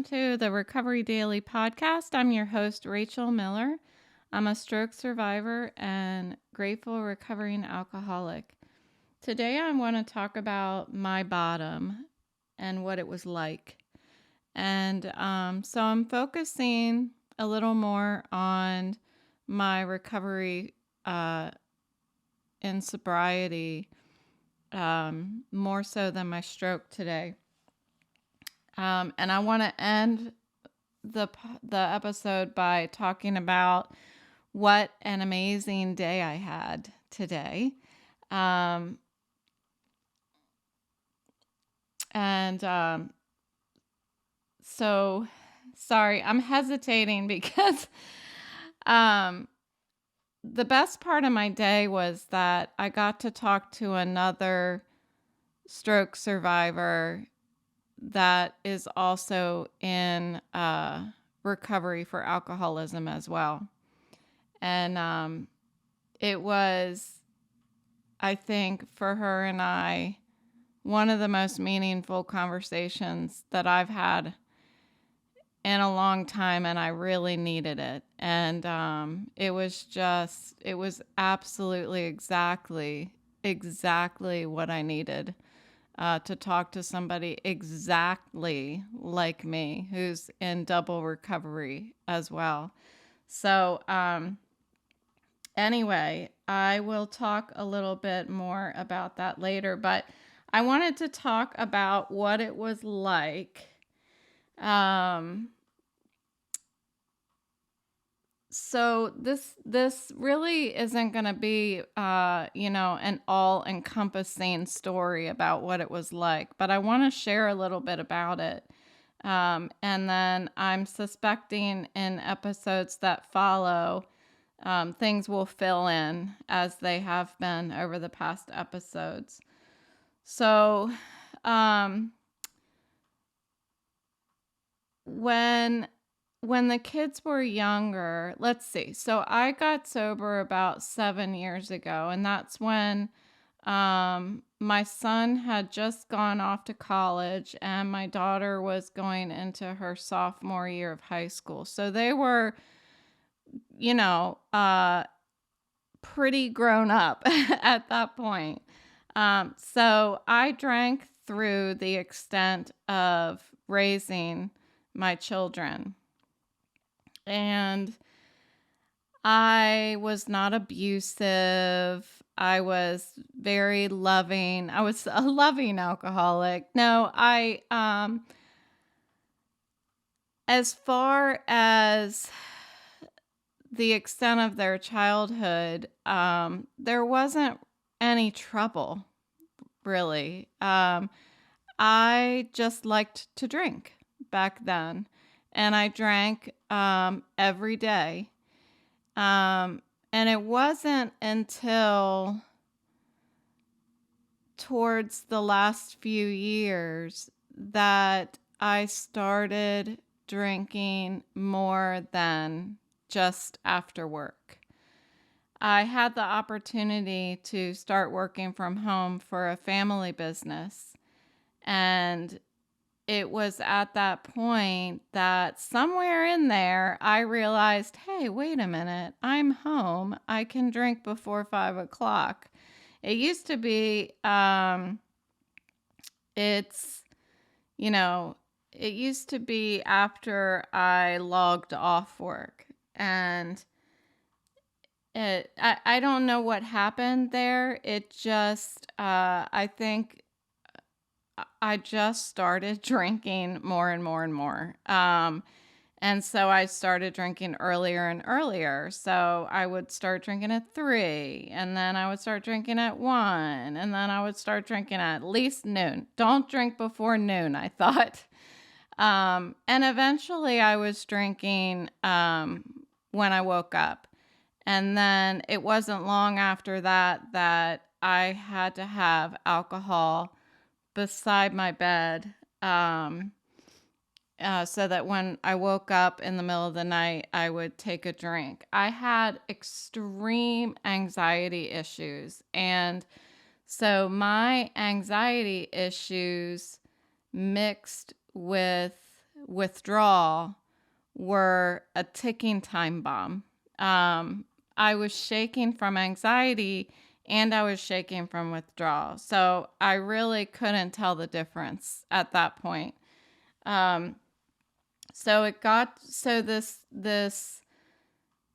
welcome to the Recovery Daily podcast. I'm your host, Rachel Miller. I'm a stroke survivor and grateful recovering alcoholic. Today, I want to talk about my bottom and what it was like. And so I'm focusing a little more on my recovery in sobriety, more so than my stroke today. And I want to end the episode by talking about what an amazing day I had today. So sorry, I'm hesitating because the best part of my day was that I got to talk to another stroke survivor that is also in recovery for alcoholism as well. And it was, I think, for her and I, one of the most meaningful conversations that I've had in a long time, and I really needed it. And it was absolutely exactly what I needed. To talk to somebody exactly like me who's in double recovery as well. So anyway, I will talk a little bit more about that later, but I wanted to talk about what it was like. So this really isn't going to be, an all-encompassing story about what it was like, but I want to share a little bit about it. And then I'm suspecting in episodes that follow, things will fill in as they have been over the past episodes. So, when the kids were younger, let's see. So I got sober about 7 years ago, and that's when my son had just gone off to college and my daughter was going into her sophomore year of high school. So they were, pretty grown up at that point. So I drank through the extent of raising my children. And I was not abusive. I was very loving. I was a loving alcoholic. No, as far as the extent of their childhood, there wasn't any trouble, really. I just liked to drink back then. And I drank every day. And it wasn't until towards the last few years that I started drinking more than just after work. I had the opportunity to start working from home for a family business, and it was at that point that somewhere in there, I realized, hey, wait a minute, I'm home. I can drink before 5 o'clock. It used to be, it used to be after I logged off work. And I don't know what happened there. It just, I think I just started drinking more and more and more. And so I started drinking earlier and earlier. So I would start drinking at 3, and then I would start drinking at 1, and then I would start drinking at least noon. Don't drink before noon, I thought. And eventually I was drinking when I woke up. And then it wasn't long after that I had to have alcohol beside my bed, so that when I woke up in the middle of the night, I would take a drink. I had extreme anxiety issues. And so my anxiety issues mixed with withdrawal were a ticking time bomb. I was shaking from anxiety and I was shaking from withdrawal. So I really couldn't tell the difference at that point. Um, so this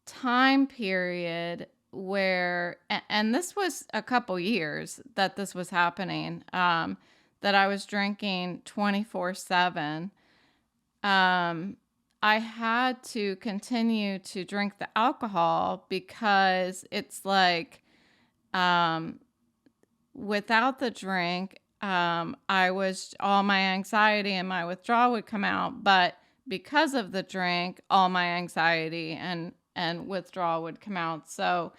time period where, and this was a couple years that this was happening, that I was drinking 24/7. I had to continue to drink the alcohol because it's like, um, without the drink, all my anxiety and my withdrawal would come out, but because of the drink, all my anxiety and withdrawal would come out. So,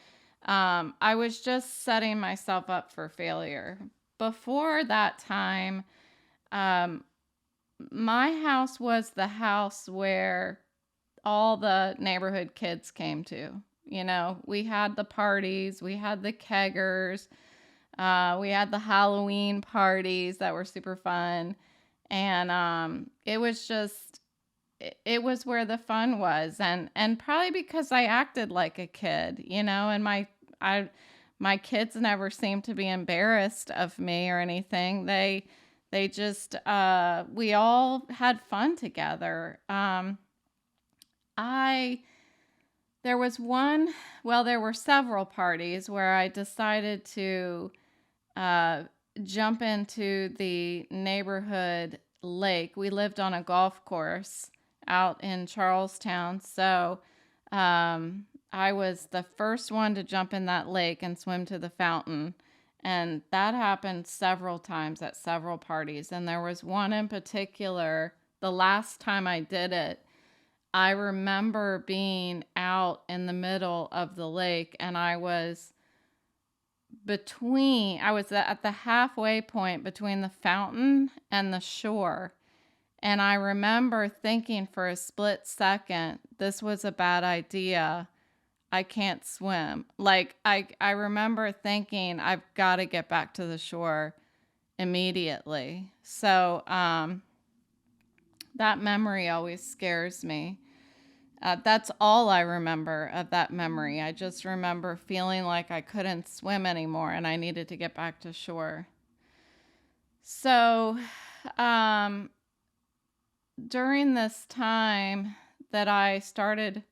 I was just setting myself up for failure. Before that time, um, my house was the house where all the neighborhood kids came to. You know, we had the parties, we had the keggers, we had the Halloween parties that were super fun. And it was just, it was where the fun was. And probably because I acted like a kid, you know, and my kids never seemed to be embarrassed of me or anything. They just, we all had fun together. I, there was one, well, there were several parties where I decided to uh, jump into the neighborhood lake. We lived on a golf course out in Charlestown. So I was the first one to jump in that lake and swim to the fountain. And that happened several times at several parties. And there was one in particular, the last time I did it, I remember being out in the middle of the lake and I was at the halfway point between the fountain and the shore. And I remember thinking for a split second, this was a bad idea. I can't swim. Like, I remember thinking, I've got to get back to the shore immediately. So that memory always scares me. That's all I remember of that memory. I just remember feeling like I couldn't swim anymore and I needed to get back to shore. So, during this time that I started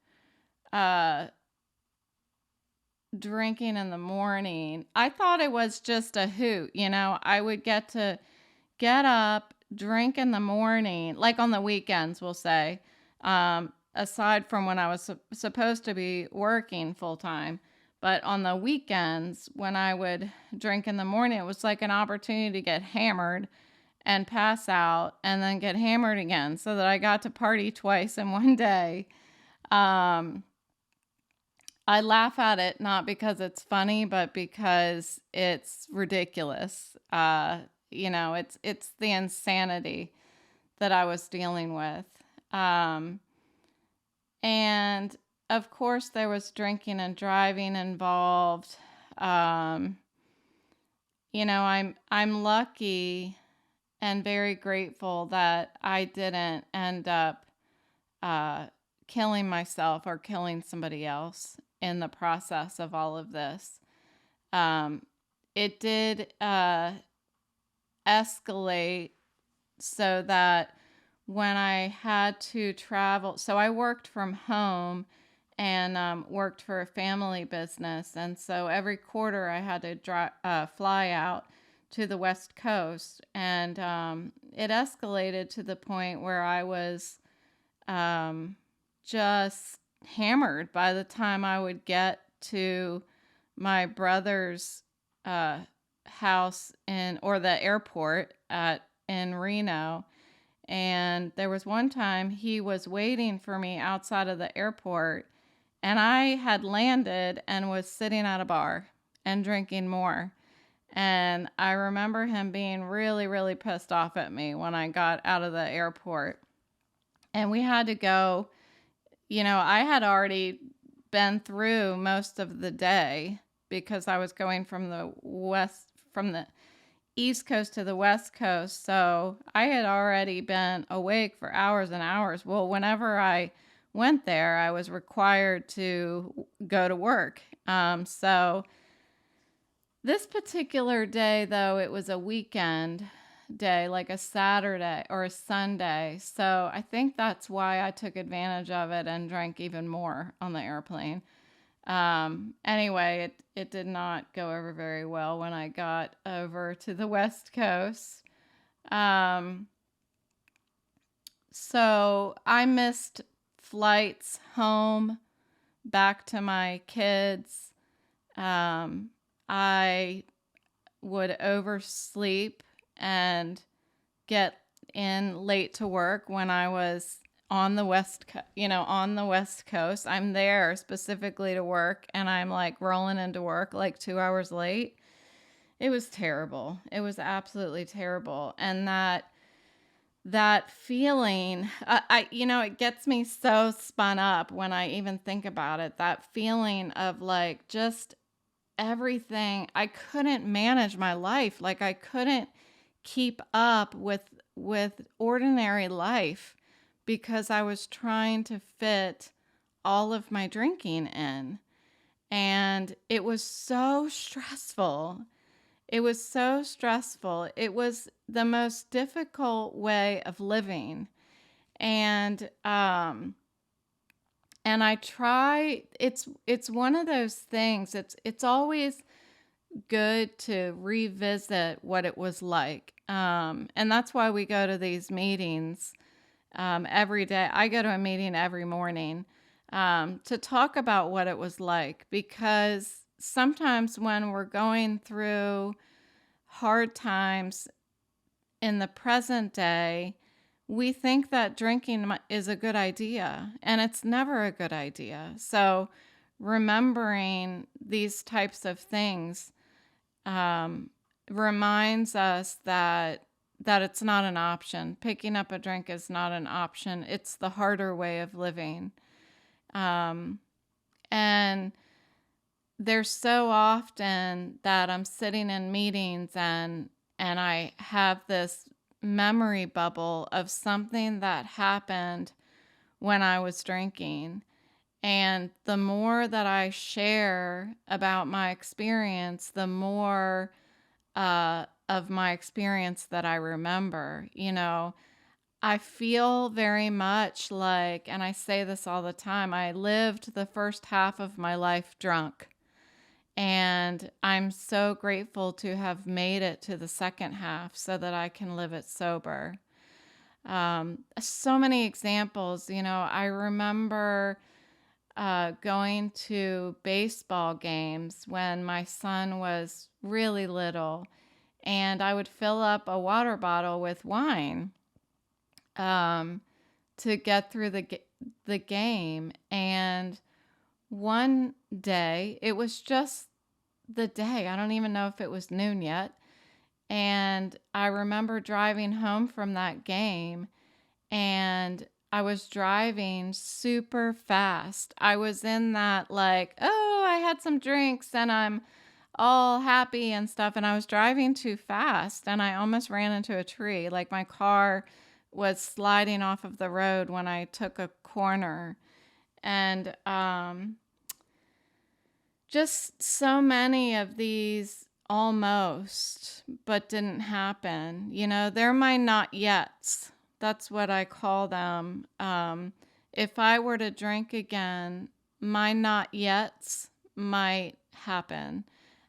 drinking in the morning, I thought it was just a hoot. You know, I would get to get up, drink in the morning, like on the weekends, we'll say. Aside from when I was supposed to be working full time. But on the weekends, when I would drink in the morning, it was like an opportunity to get hammered and pass out and then get hammered again so that I got to party twice in one day. I laugh at it not because it's funny, but because it's ridiculous. You know, it's the insanity that I was dealing with. And of course, there was drinking and driving involved. You know, I'm lucky and very grateful that I didn't end up killing myself or killing somebody else in the process of all of this. It did escalate so that when I had to travel, so I worked from home and worked for a family business. And so every quarter I had to fly out to the West Coast. And it escalated to the point where I was just hammered by the time I would get to my brother's house or the airport in Reno. And there was one time he was waiting for me outside of the airport, and I had landed and was sitting at a bar and drinking more. And I remember him being really, really pissed off at me when I got out of the airport. And we had to go, you know, I had already been through most of the day because I was going from the East Coast to the West Coast. So I had already been awake for hours and hours. Well, whenever I went there, I was required to go to work. So this particular day, though, it was a weekend day, like a Saturday or a Sunday. So I think that's why I took advantage of it and drank even more on the airplane. Anyway, it did not go over very well when I got over to the West Coast. Um, so I missed flights home back to my kids. I would oversleep and get in late to work when I was on the on the West Coast. I'm there specifically to work, and I'm like rolling into work like 2 hours late. It was terrible. It was absolutely terrible. And that feeling, it gets me so spun up when I even think about it. That feeling of like just everything. I couldn't manage my life. Like I couldn't keep up with ordinary life because I was trying to fit all of my drinking in. And it was so stressful. It was so stressful. It was the most difficult way of living. And I try, it's one of those things. It's always good to revisit what it was like. And that's why we go to these meetings every day. I go to a meeting every morning to talk about what it was like, because sometimes when we're going through hard times in the present day, we think that drinking is a good idea, and it's never a good idea. So remembering these types of things reminds us that it's not an option. Picking up a drink is not an option. It's the harder way of living. And there's so often that I'm sitting in meetings and I have this memory bubble of something that happened when I was drinking. And the more that I share about my experience, the more of my experience that I remember. I feel very much like, and I say this all the time, I lived the first half of my life drunk. And I'm so grateful to have made it to the second half so that I can live it sober. So many examples. I remember going to baseball games when my son was really little, and I would fill up a water bottle with wine to get through the game. And one day, it was just the day, I don't even know if it was noon yet, and I remember driving home from that game, and I was driving super fast. I was in that like, oh, I had some drinks and I'm all happy and stuff, and I was driving too fast and I almost ran into a tree. Like my car was sliding off of the road when I took a corner. And just so many of these almost, but didn't happen. They're my not yets. That's what I call them. If I were to drink again, my not yets might happen.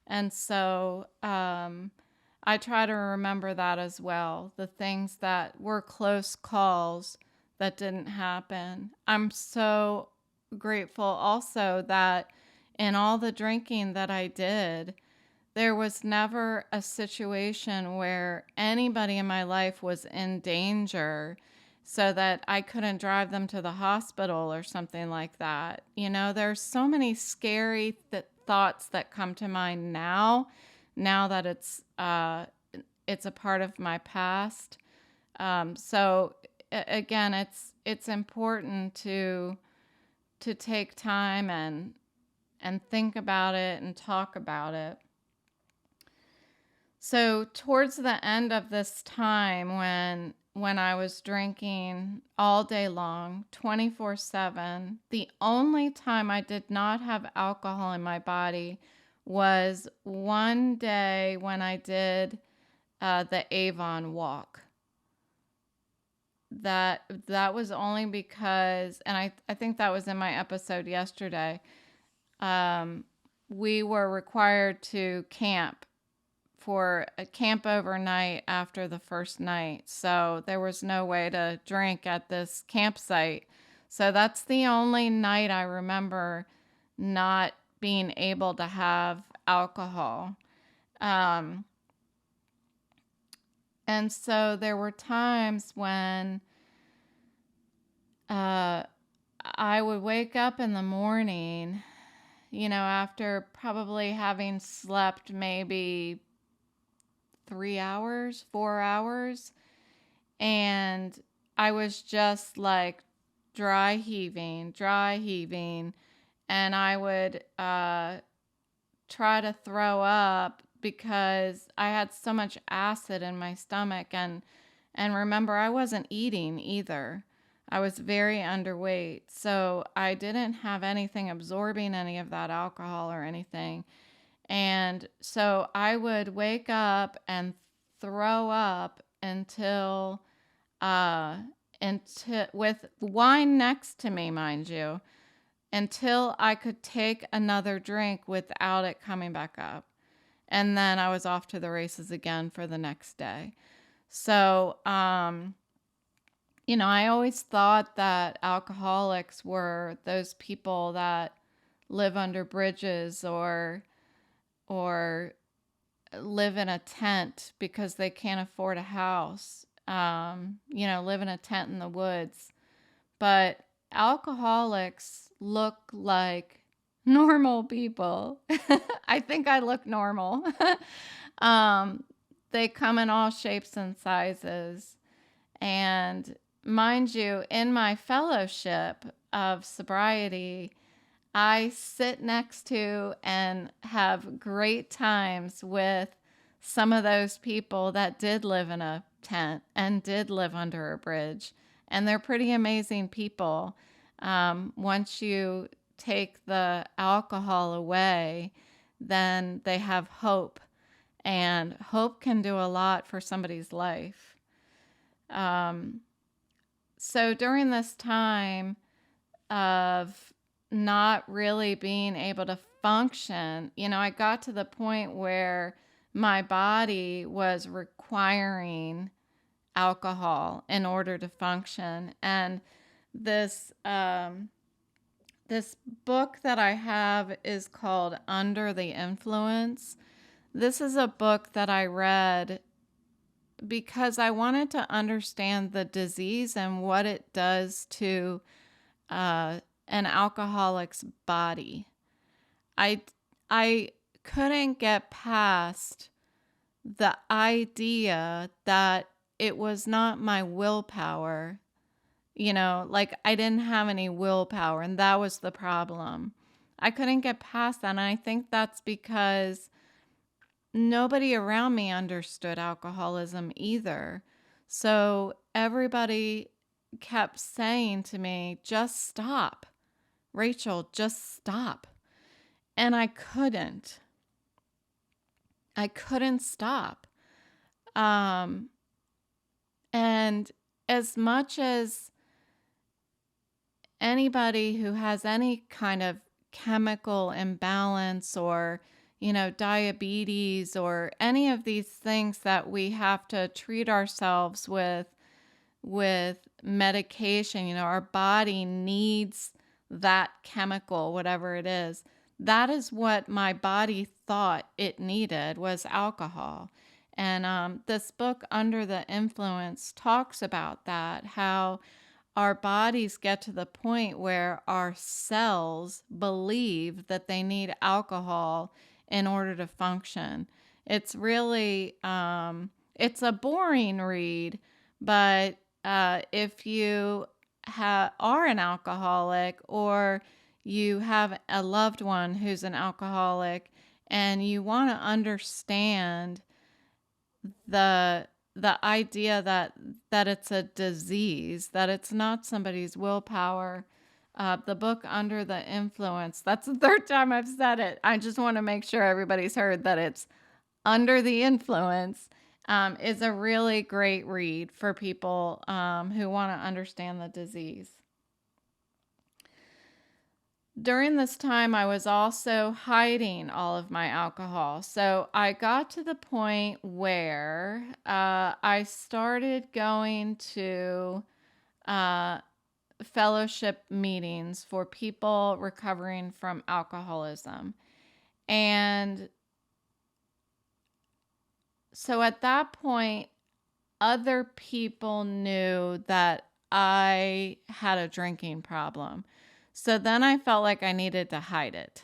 And so I try to remember that as well. The things that were close calls that didn't happen. I'm so grateful also that in all the drinking that I did, there was never a situation where anybody in my life was in danger so that I couldn't drive them to the hospital or something like that. There's so many scary thoughts that come to mind now that it's a part of my past. So again, it's important to take time and think about it and talk about it. So towards the end of this time when I was drinking all day long, 24/7, the only time I did not have alcohol in my body was one day when I did the Avon walk. That was only because, and I think that was in my episode yesterday. Um, we were required to camp overnight after the first night. So there was no way to drink at this campsite. So that's the only night I remember not being able to have alcohol. Um, and so there were times when uh, I would wake up in the morning, after probably having slept maybe 3 hours, 4 hours, and I was just like dry heaving, and I would try to throw up because I had so much acid in my stomach, and remember, I wasn't eating either. I was very underweight, so I didn't have anything absorbing any of that alcohol or anything. And so I would wake up and throw up uh until with wine next to me, mind you, until I could take another drink without it coming back up. And then I was off to the races again for the next day. So, I always thought that alcoholics were those people that live under bridges or live in a tent because they can't afford a house. Live in a tent in the woods. But alcoholics look like normal people. I think I look normal. um, they come in all shapes and sizes. And mind you, in my fellowship of sobriety, I sit next to and have great times with some of those people that did live in a tent and did live under a bridge. And they're pretty amazing people. Once you take the alcohol away, then they have hope. And hope can do a lot for somebody's life. So during this time of not really being able to function, I got to the point where my body was requiring alcohol in order to function. And this this book that I have is called Under the Influence. This is a book that I read because I wanted to understand the disease and what it does to an alcoholic's body. I I couldn't get past the idea that it was not my willpower. Like I didn't have any willpower, and that was the problem. I couldn't get past that, and I think that's because nobody around me understood alcoholism either. So everybody kept saying to me, just stop. Rachel, just stop. And I couldn't. I couldn't stop. Um, and as much as anybody who has any kind of chemical imbalance or, diabetes or any of these things that we have to treat ourselves with medication, our body needs that chemical, whatever it is. That is what my body thought it needed, was alcohol. And this book, Under the Influence, talks about that, how our bodies get to the point where our cells believe that they need alcohol in order to function. It's really, it's a boring read, but if you are an alcoholic, or you have a loved one who's an alcoholic, and you want to understand the the idea that it's a disease, that it's not somebody's willpower. The book Under the Influence, that's the third time I've said it. I just want to make sure everybody's heard that it's Under the Influence, is a really great read for people who want to understand the disease. During this time, I was also hiding all of my alcohol. So I got to the point where I started going to uh, fellowship meetings for people recovering from alcoholism. And so at that point, other people knew that I had a drinking problem. So then I felt like I needed to hide it.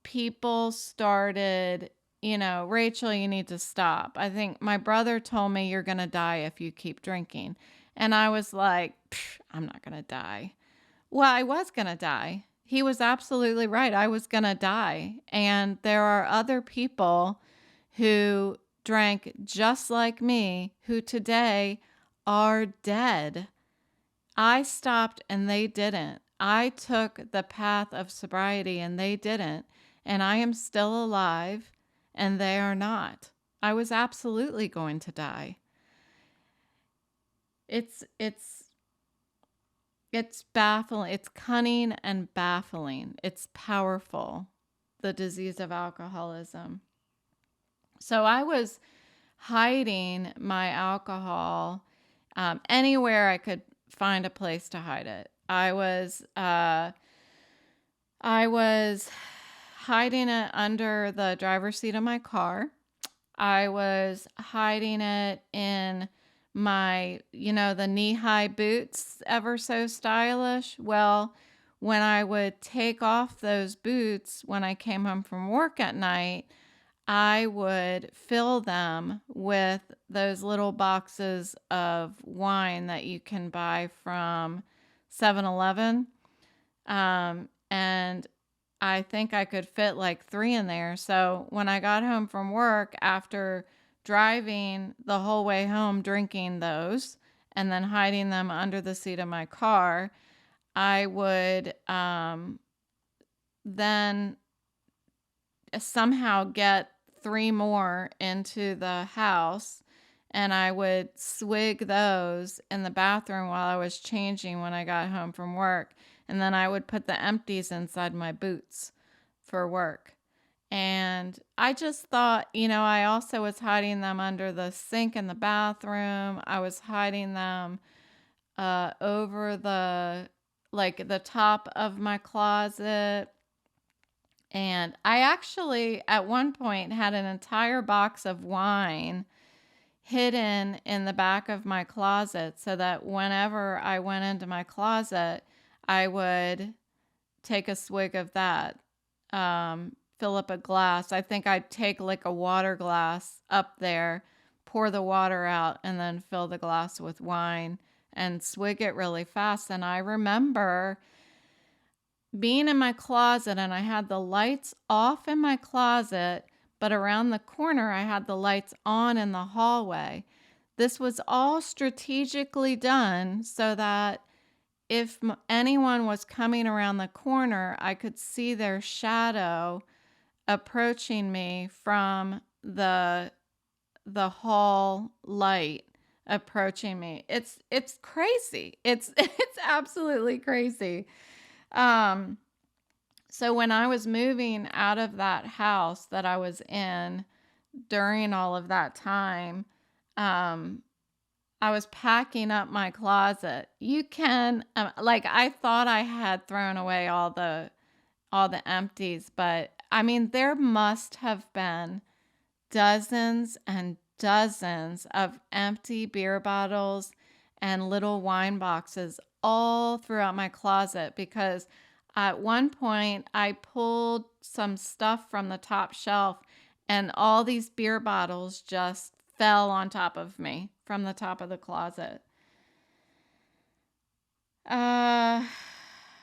People started, Rachel, you need to stop. I think my brother told me you're going to die if you keep drinking. And I was like, I'm not going to die. Well, I was going to die. He was absolutely right. I was going to die. And there are other people who drank just like me who today are dead. I stopped and they didn't. I took the path of sobriety and they didn't. And I am still alive and they are not. I was absolutely going to die. It's baffling. It's cunning and baffling. It's powerful, the disease of alcoholism. So I was hiding my alcohol anywhere I could find a place to hide it. I was hiding it under the driver's seat of my car. I was hiding it in my, the knee-high boots, ever so stylish. Well, when I would take off those boots when I came home from work at night, I would fill them with those little boxes of wine that you can buy from 7-Eleven. And I think I could fit like 3 in there. So when I got home from work after driving the whole way home, drinking those and then hiding them under the seat of my car, I would then somehow get 3 more into the house, and I would swig those in the bathroom while I was changing when I got home from work. And then I would put the empties inside my boots for work. And I just thought, I also was hiding them under the sink in the bathroom. I was hiding them over the top of my closet. And I actually, at one point, had an entire box of wine hidden in the back of my closet so that whenever I went into my closet, I would take a swig of that, fill up a glass. I think I'd take like a water glass up there, pour the water out, and then fill the glass with wine and swig it really fast. And I remember being in my closet and I had the lights off in my closet, but around the corner I had the lights on in the hallway. This was all strategically done so that if anyone was coming around the corner, I could see their shadow approaching me from the hall light approaching me. It's crazy. It's absolutely crazy. So when I was moving out of that house that I was in during all of that time, I was packing up my closet. You can, I thought I had thrown away all the empties, but I mean, there must have been dozens and dozens of empty beer bottles and little wine boxes all throughout my closet, because at one point I pulled some stuff from the top shelf and all these beer bottles just fell on top of me from the top of the closet.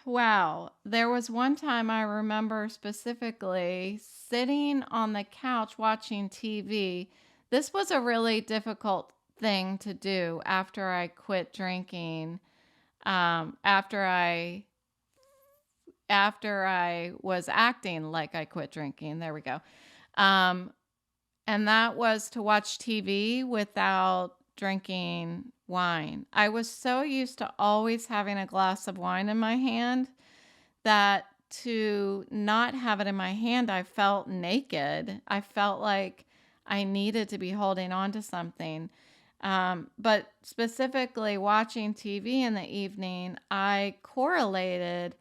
Wow. There was one time I remember specifically sitting on the couch watching TV. This was a really difficult thing to do after I quit drinking. Um, after I after I was acting like I quit drinking. There we go. Um, and that was to watch TV without drinking wine. I was so used to always having a glass of wine in my hand that to not have it in my hand, I felt naked. I felt like I needed to be holding on to something. But specifically watching TV in the evening, I correlated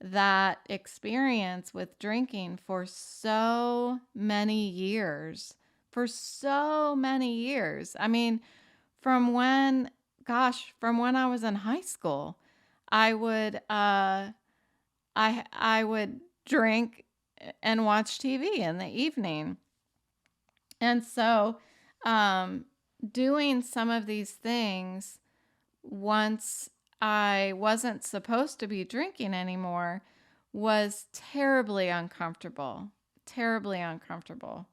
that experience with drinking for so many years. For so many years. I mean, from when, from when I was in high school, I would I would drink and watch TV in the evening. And so doing some of these things once I wasn't supposed to be drinking anymore was terribly uncomfortable. Terribly uncomfortable.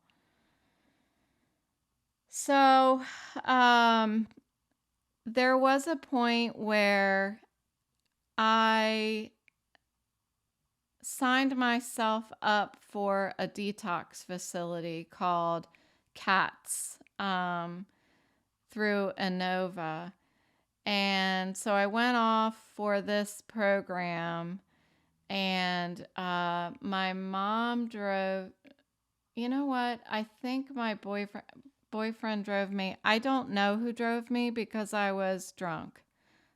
So there was a point where I signed myself up for a detox facility called CATS through Inova. And so I went off for this program, and my mom drove. You know what? I think my boyfriend drove me. I don't know who drove me because I was drunk.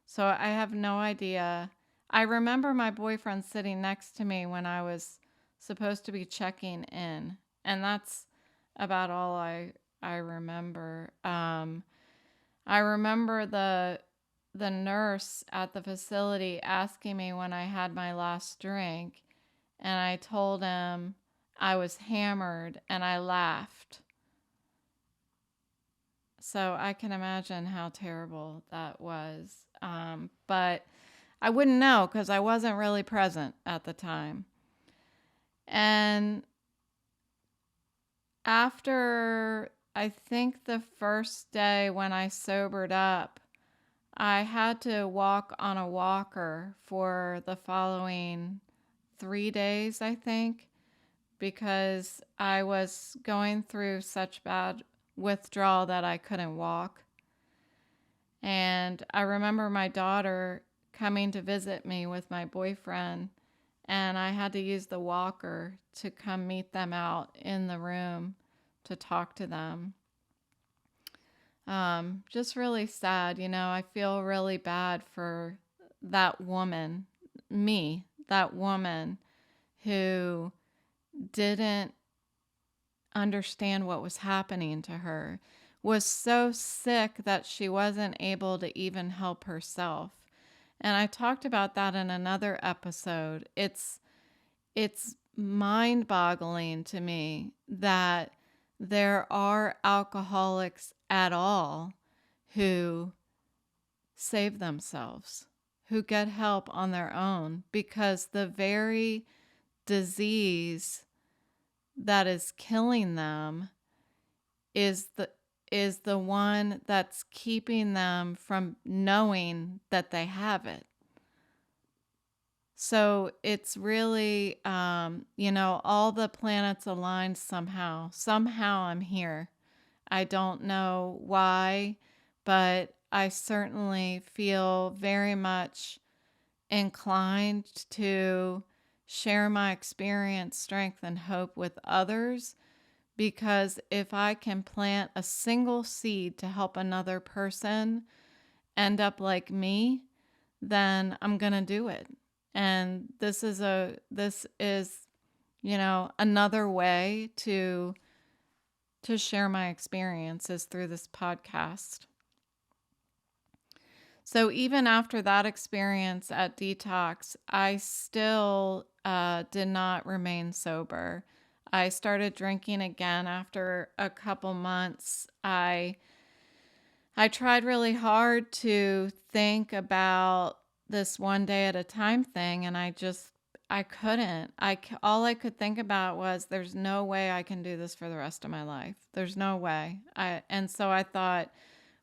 So I have no idea. I remember my boyfriend sitting next to me when I was supposed to be checking in, and that's about all I remember. I remember the nurse at the facility asking me when I had my last drink, and I told him I was hammered, and I laughed. So I can imagine how terrible that was. But I wouldn't know because I wasn't really present at the time. And after, I think, the first day when I sobered up, I had to walk on a walker for the following 3 days, I think, because I was going through such bad withdrawal that I couldn't walk. And I remember my daughter coming to visit me with my boyfriend, and I had to use the walker to come meet them out in the room to talk to them. Just really sad, I feel really bad for that woman, that woman who didn't understand what was happening to her, was so sick that she wasn't able to even help herself. And I talked about that in another episode. It's mind-boggling to me that there are alcoholics at all who save themselves, who get help on their own, because the very disease that is killing them is the one that's keeping them from knowing that they have it. So it's really, all the planets aligned somehow. Somehow I'm here. I don't know why, but I certainly feel very much inclined to share my experience, strength, and hope with others, because if I can plant a single seed to help another person end up like me, then I'm going to do it. And this is another way to share my experiences through this podcast. So even after that experience at detox, I still did not remain sober. I started drinking again after a couple months. I tried really hard to think about this one day at a time thing, and I couldn't. All I could think about was there's no way I can do this for the rest of my life. There's no way. And so I thought,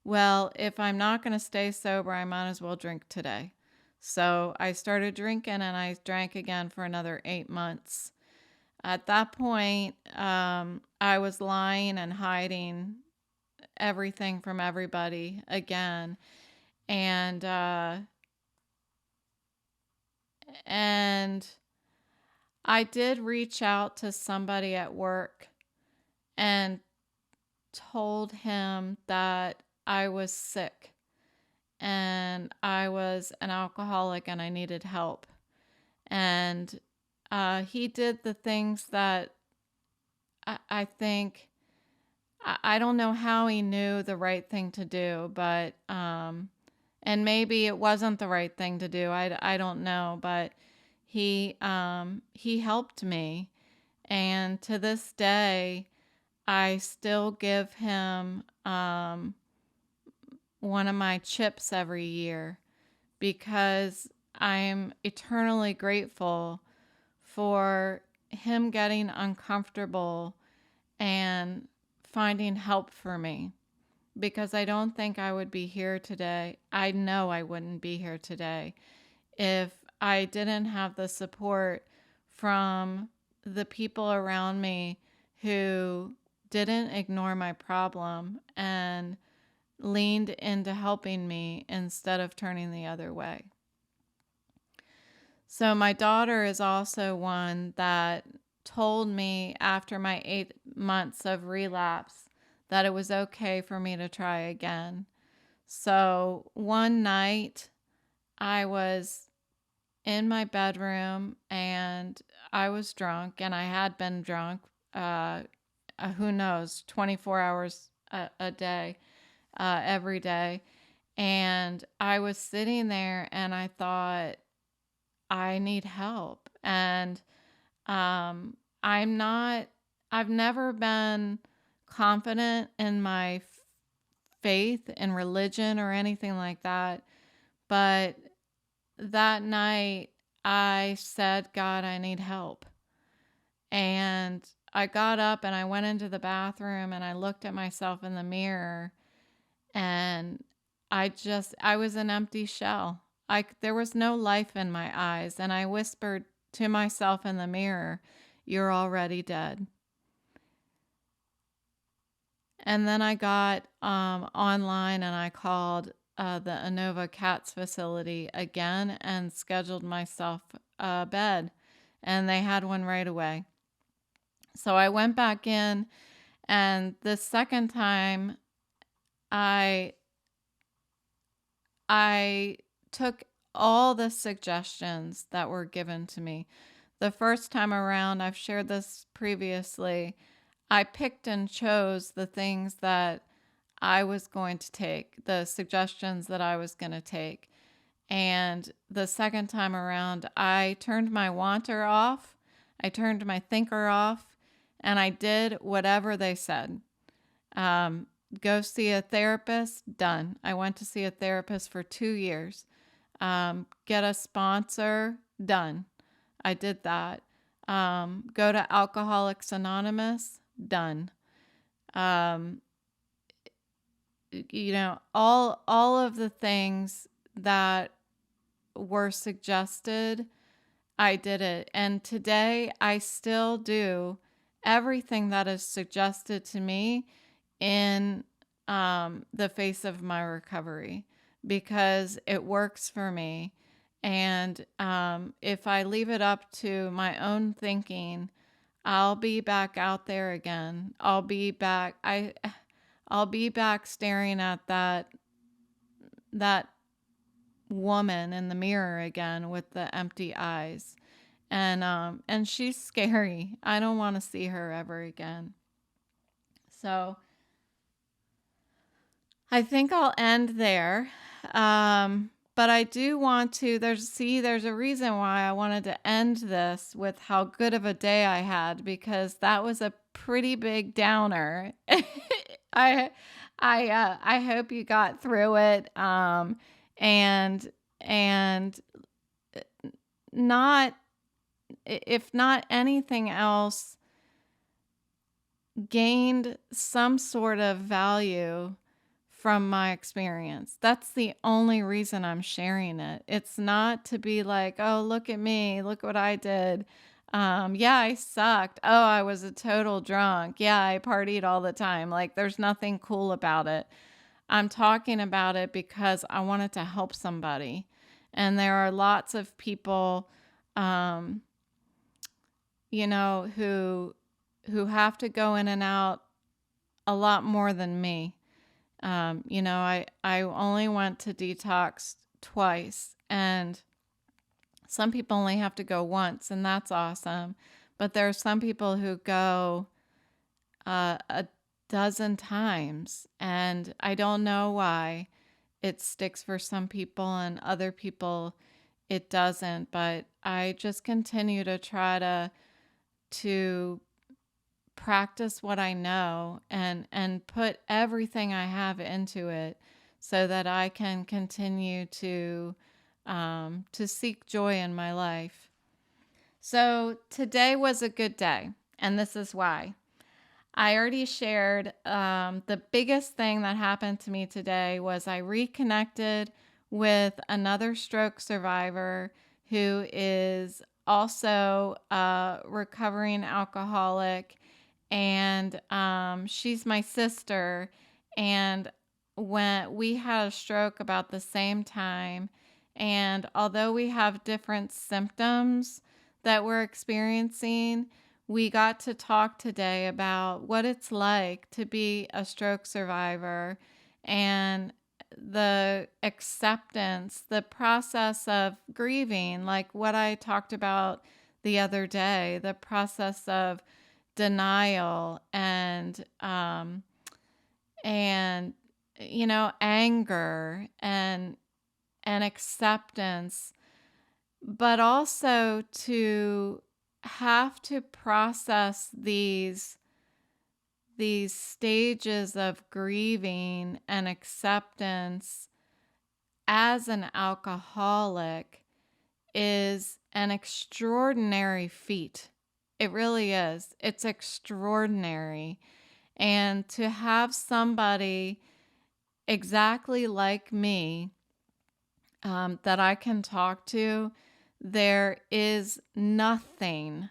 well, if I'm not going to stay sober, I might as well drink today. So I started drinking, and I drank again for another 8 months. At that point, I was lying and hiding everything from everybody again. And, and I did reach out to somebody at work and told him that I was sick and I was an alcoholic and I needed help. And he did the things that I think, I don't know how he knew the right thing to do, but, and maybe it wasn't the right thing to do. I don't know, but he helped me. And to this day, I still give him one of my chips every year because I'm eternally grateful for him getting uncomfortable and finding help for me, because I don't think I would be here today. I know I wouldn't be here today if I didn't have the support from the people around me who didn't ignore my problem and leaned into helping me instead of turning the other way. So my daughter is also one that told me after my 8 months of relapse that it was okay for me to try again. So one night I was in my bedroom and I was drunk, and I had been drunk, who knows, 24 hours a day, every day. And I was sitting there and I thought, I need help. And I'm not, I've never been confident in my faith in religion or anything like that. But that night I said, God, I need help. And I got up and I went into the bathroom and I looked at myself in the mirror, and I was an empty shell. There was no life in my eyes, and I whispered to myself in the mirror, you're already dead. And then I got online and I called the Inova Cats facility again and scheduled myself a bed, and they had one right away. So I went back in, and the second time I took all the suggestions that were given to me. The first time around, I've shared this previously, I picked and chose the things that I was going to take, the suggestions that I was going to take. And the second time around, I turned my wanter off, I turned my thinker off, and I did whatever they said. Go see a therapist, done. I went to see a therapist for 2 years. Get a sponsor, done. I did that. Go to Alcoholics Anonymous, done. All of the things that were suggested, I did it. And today I still do everything that is suggested to me in the face of my recovery, because it works for me. And if I leave it up to my own thinking, I'll be back out there again. I'll be back staring at that woman in the mirror again with the empty eyes. And she's scary. I don't want to see her ever again. So I think I'll end there. But I do want to, there's a reason why I wanted to end this with how good of a day I had, because that was a pretty big downer. I hope you got through it. And and not, if not anything else, gained some sort of value from my experience. That's the only reason I'm sharing it. It's not to be like, oh, look at me, look what I did. Yeah, I sucked. Oh, I was a total drunk. Yeah, I partied all the time. Like, there's nothing cool about it. I'm talking about it because I wanted to help somebody. And there are lots of people, um, who have to go in and out a lot more than me. I only went to detox twice, and some people only have to go once, and that's awesome. But there are some people who go a dozen times, and I don't know why it sticks for some people and other people it doesn't. But I just continue to try to practice what I know and put everything I have into it so that I can continue to seek joy in my life. So today was a good day, and this is why. I already shared the biggest thing that happened to me today was I reconnected with another stroke survivor who is also a recovering alcoholic, and she's my sister. And when we had a stroke about the same time, and although we have different symptoms that we're experiencing, we got to talk today about what it's like to be a stroke survivor and the acceptance, the process of grieving, like what I talked about the other day, the process of denial and anger and acceptance, but also to have to process these stages of grieving and acceptance as an alcoholic is an extraordinary feat. It really is. It's extraordinary. And to have somebody exactly like me that I can talk to, there is nothing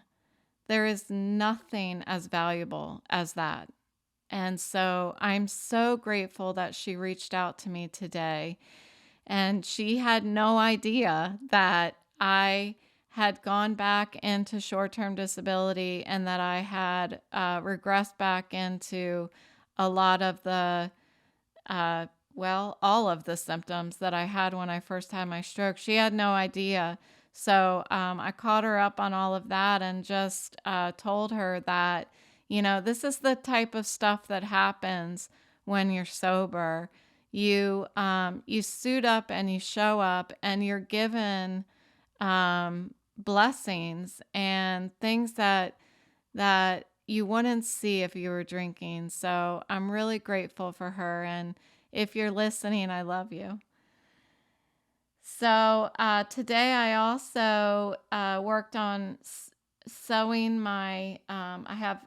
as valuable as that. And so I'm so grateful that she reached out to me today. And she had no idea that I had gone back into short-term disability and that I had regressed back into a lot of the all of the symptoms that I had when I first had my stroke. She had no idea. So I caught her up on all of that and just told her that, this is the type of stuff that happens when you're sober. You suit up and you show up and you're given blessings and things that you wouldn't see if you were drinking. So I'm really grateful for her. And if you're listening, I love you. So today I also worked on sewing my, I have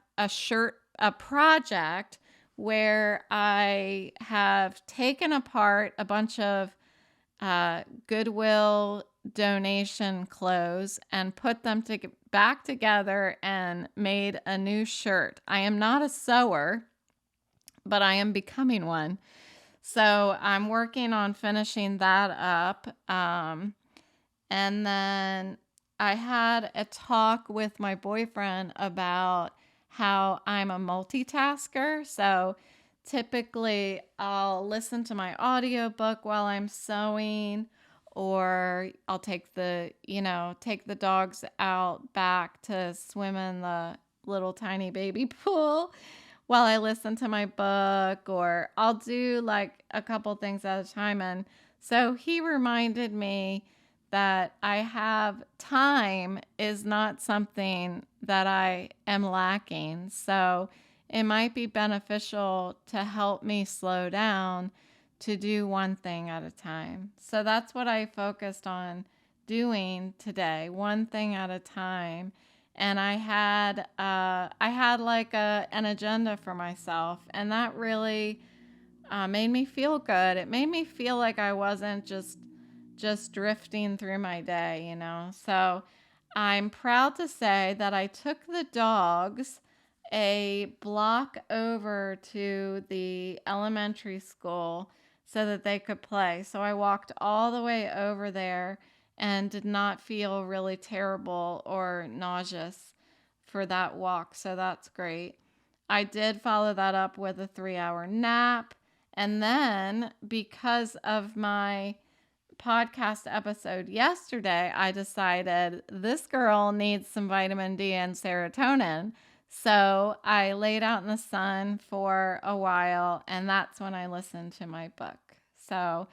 a project where I have taken apart a bunch of Goodwill donation clothes and put them back together and made a new shirt. I am not a sewer, but I am becoming one. So I'm working on finishing that up. And then I had a talk with my boyfriend about how I'm a multitasker. So typically I'll listen to my audiobook while I'm sewing, or I'll take the dogs out back to swim in the little tiny baby pool while I listen to my book, or I'll do like a couple things at a time. And so he reminded me that I have time is not something that I am lacking. So it might be beneficial to help me slow down to do one thing at a time. So that's what I focused on doing today, one thing at a time. And I had like an agenda for myself, and that really made me feel good. It made me feel like I wasn't just drifting through my day, you know. So I'm proud to say that I took the dogs a block over to the elementary school so that they could play. So I walked all the way over there and did not feel really terrible or nauseous for that walk. So that's great. I did follow that up with a 3-hour nap. And then, because of my podcast episode yesterday, I decided this girl needs some vitamin D and serotonin. So I laid out in the sun for a while, and that's when I listened to my book. So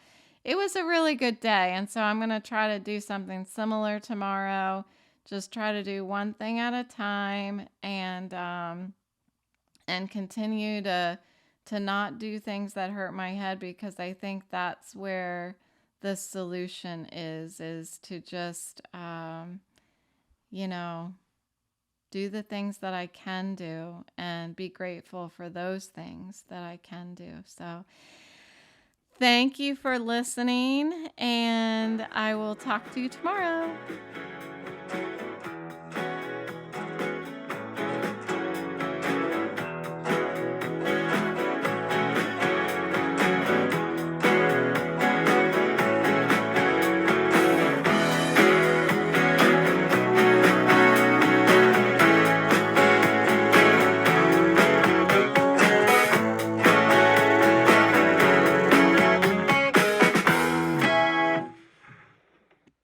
it was a really good day. And so I'm going to try to do something similar tomorrow. Just try to do one thing at a time, and continue to not do things that hurt my head, because I think that's where the solution is to just you know, do the things that I can do and be grateful for those things that I can do. So thank you for listening, and I will talk to you tomorrow.